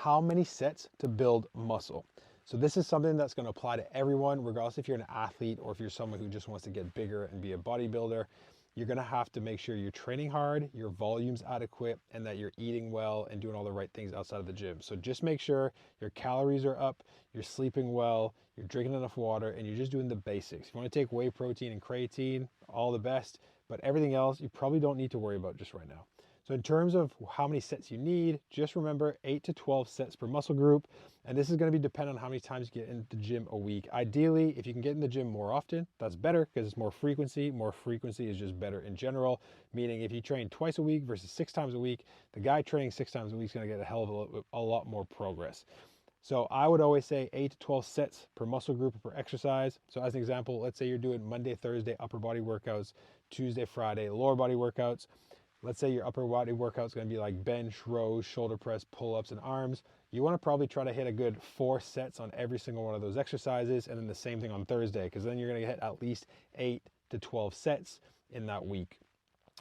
how many sets to build muscle. So this is something that's going to apply to everyone, regardless if you're an athlete or if you're someone who just wants to get bigger and be a bodybuilder. You're going to have to make sure you're training hard, your volume's adequate, and that you're eating well and doing all the right things outside of the gym. So just make sure your calories are up, you're sleeping well, you're drinking enough water, and you're just doing the basics. If you want to take whey protein and creatine, all the best, but everything else you probably don't need to worry about just right now. So in terms of how many sets you need, just remember 8 to 12 sets per muscle group. And this is going to be dependent on how many times you get in the gym a week. Ideally, if you can get in the gym more often, that's better because it's more frequency. More frequency is just better in general, meaning if you train twice a week versus 6 times a week, the guy training 6 times a week is going to get a hell of a lot more progress. So I would always say 8 to 12 sets per muscle group per exercise. So as an example, let's say you're doing Monday, Thursday upper body workouts, Tuesday, Friday lower body workouts. Let's say your upper body workout is going to be like bench, rows, shoulder press, pull-ups, and arms. You want to probably try to hit a good 4 sets on every single one of those exercises, and then the same thing on Thursday, because then you're going to hit at least 8 to 12 sets in that week.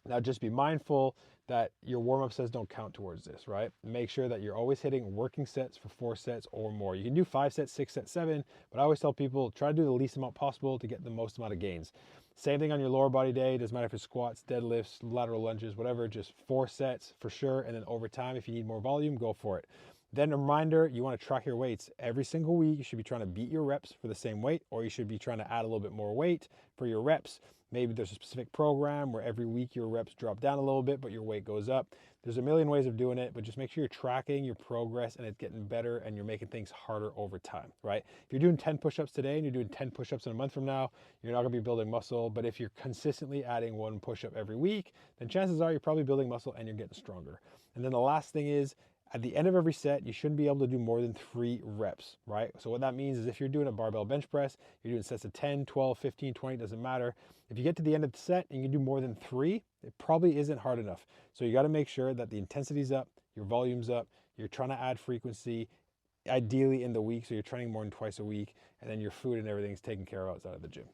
Now just be mindful that your warm-up sets don't count towards this, right? Make sure that you're always hitting working sets for 4 sets or more. You can do 5 sets, 6 sets, 7, but I always tell people try to do the least amount possible to get the most amount of gains. Same thing on your lower body day. Doesn't matter if it's squats, deadlifts, lateral lunges, whatever, just 4 sets for sure. And then over time, if you need more volume, go for it. Then a reminder, you want to track your weights every single week. You should be trying to beat your reps for the same weight, or you should be trying to add a little bit more weight for your reps. Maybe there's a specific program where every week your reps drop down a little bit, but your weight goes up. There's a million ways of doing it, but just make sure you're tracking your progress and it's getting better and you're making things harder over time, right? If you're doing 10 push-ups today and you're doing 10 push-ups in a month from now, you're not gonna be building muscle. But if you're consistently adding 1 push-up every week, then chances are you're probably building muscle and you're getting stronger. And then the last thing is, at the end of every set, you shouldn't be able to do more than 3 reps, right? So what that means is if you're doing a barbell bench press, you're doing sets of 10, 12, 15, 20, doesn't matter. If you get to the end of the set and you do more than 3, it probably isn't hard enough. So you got to make sure that the intensity's up, your volume's up, you're trying to add frequency, ideally in the week, so you're training more than twice a week, and then your food and everything's taken care of outside of the gym.